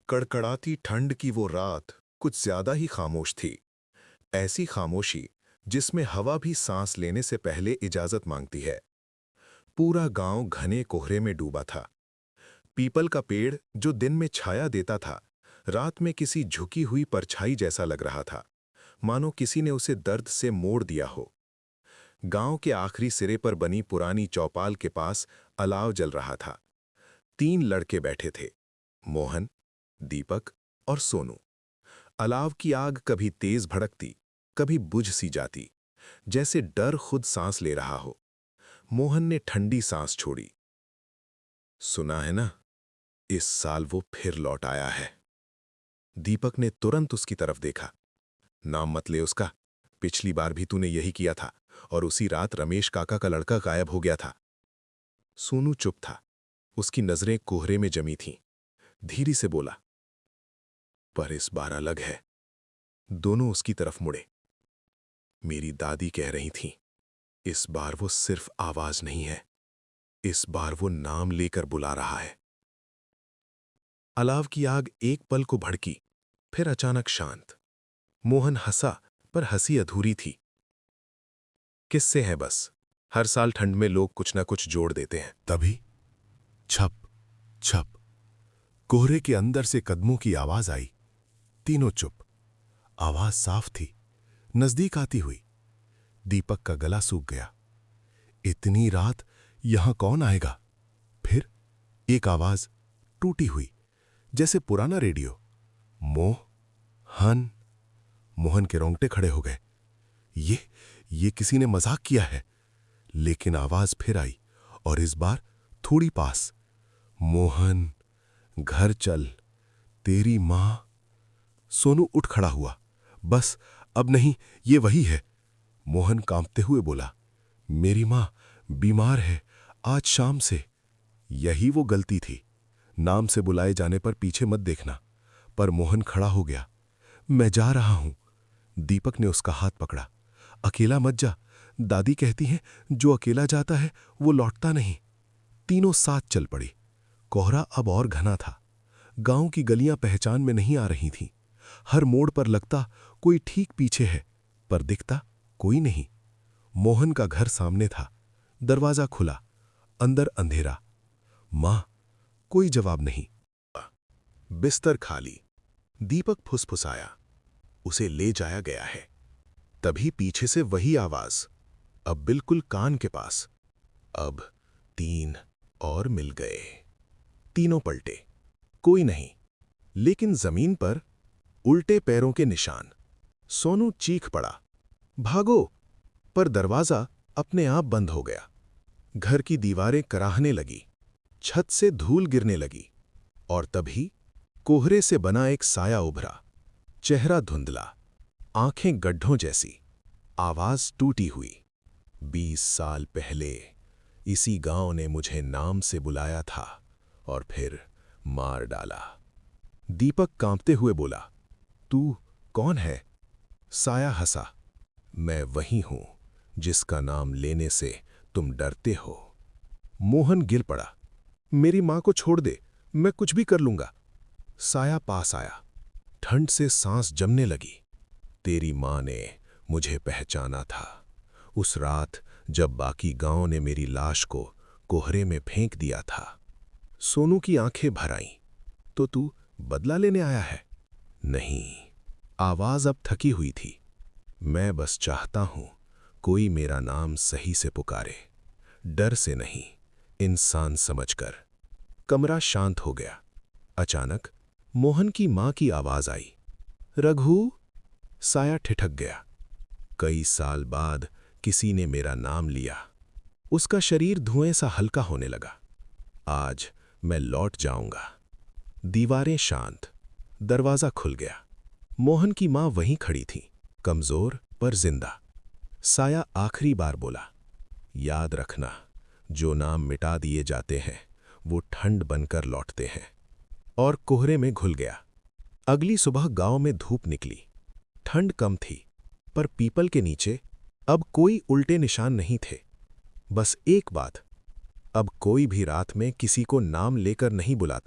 कड़कड़ाती ठंड की वो रात कुछ ज्यादा ही खामोश थी। ऐसी खामोशी जिसमें हवा भी सांस लेने से पहले इजाजत मांगती है। पूरा गांव घने कोहरे में डूबा था। पीपल का पेड़ जो दिन में छाया देता था, रात में किसी झुकी हुई परछाई जैसा लग रहा था, मानो किसी ने उसे दर्द से मोड़ दिया हो। गांव के आखिरी सिरे पर बनी पुरानी चौपाल के पास अलाव जल रहा था। 3 लड़के बैठे थे, मोहन, दीपक और सोनू। अलाव की आग कभी तेज भड़कती, कभी बुझ सी जाती, जैसे डर खुद सांस ले रहा हो। मोहन ने ठंडी सांस छोड़ी। सुना है ना, इस साल वो फिर लौट आया है। दीपक ने तुरंत उसकी तरफ देखा। नाम मत ले उसका, पिछली बार भी तूने यही किया था और उसी रात रमेश काका का लड़का गायब हो गया था। सोनू चुप था, उसकी नजरें कोहरे में जमी थीं। धीरे से बोला, पर इस बार अलग है। दोनों उसकी तरफ मुड़े। मेरी दादी कह रही थीं, इस बार वो सिर्फ आवाज नहीं है, इस बार वो नाम लेकर बुला रहा है। अलाव की आग एक पल को भड़की, फिर अचानक शांत। मोहन हंसा, पर हंसी अधूरी थी। किस्से हैं बस, हर साल ठंड में लोग कुछ ना कुछ जोड़ देते हैं। तभी छप छप कोहरे के अंदर से कदमों की आवाज आई। तीनों चुप। आवाज साफ थी, नजदीक आती हुई। दीपक का गला सूख गया। इतनी रात यहां कौन आएगा? फिर एक आवाज टूटी हुई, जैसे पुराना रेडियो। मोह हन। मोहन के रोंगटे खड़े हो गए। ये किसी ने मजाक किया है। लेकिन आवाज फिर आई, और इस बार थोड़ी पास। मोहन, घर चल, तेरी मां। सोनू उठ खड़ा हुआ। बस अब नहीं, ये वही है। मोहन कांपते हुए बोला, मेरी मां बीमार है, आज शाम से। यही वो गलती थी, नाम से बुलाए जाने पर पीछे मत देखना। पर मोहन खड़ा हो गया। मैं जा रहा हूं। दीपक ने उसका हाथ पकड़ा। अकेला मत जा, दादी कहती हैं जो अकेला जाता है वो लौटता नहीं। तीनों साथ चल पड़ी। कोहरा अब और घना था। गांव की गलियां पहचान में नहीं आ रही थीं। हर मोड़ पर लगता कोई ठीक पीछे है, पर दिखता कोई नहीं। मोहन का घर सामने था। दरवाजा खुला, अंदर अंधेरा। मां, कोई जवाब नहीं। बिस्तर खाली। दीपक फुसफुसाया, उसे ले जाया गया है। तभी पीछे से वही आवाज, अब बिल्कुल कान के पास। अब 3 और मिल गए। तीनों पलटे, कोई नहीं, लेकिन जमीन पर उल्टे पैरों के निशान। सोनू चीख पड़ा, भागो! पर दरवाजा अपने आप बंद हो गया। घर की दीवारें कराहने लगी, छत से धूल गिरने लगी, और तभी कोहरे से बना एक साया उभरा। चेहरा धुंधला, आंखें गड्ढों जैसी, आवाज टूटी हुई। 20 साल पहले इसी गांव ने मुझे नाम से बुलाया था और फिर मार डाला। दीपक कांपते हुए बोला, तू कौन है? साया हंसा, मैं वही हूं जिसका नाम लेने से तुम डरते हो। मोहन गिर पड़ा, मेरी मां को छोड़ दे, मैं कुछ भी कर लूंगा। साया पास आया, ठंड से सांस जमने लगी। तेरी मां ने मुझे पहचाना था, उस रात जब बाकी गांव ने मेरी लाश को कोहरे में फेंक दिया था। सोनू की आंखें भर आईं, तो तू बदला लेने आया है? नहीं, आवाज अब थकी हुई थी। मैं बस चाहता हूं कोई मेरा नाम सही से पुकारे, डर से नहीं, इंसान समझकर। कमरा शांत हो गया। अचानक मोहन की मां की आवाज आई, रघु! साया ठिठक गया। कई साल बाद किसी ने मेरा नाम लिया। उसका शरीर धुएं सा हल्का होने लगा। आज मैं लौट जाऊंगा। दीवारें शांत, दरवाजा खुल गया। मोहन की मां वहीं खड़ी थी, कमजोर पर जिंदा। साया आखिरी बार बोला, याद रखना, जो नाम मिटा दिए जाते हैं वो ठंड बनकर लौटते हैं। और कोहरे में घुल गया। अगली सुबह गांव में धूप निकली। ठंड कम थी, पर पीपल के नीचे अब कोई उल्टे निशान नहीं थे। बस एक बात, अब कोई भी रात में किसी को नाम लेकर नहीं बुलाता।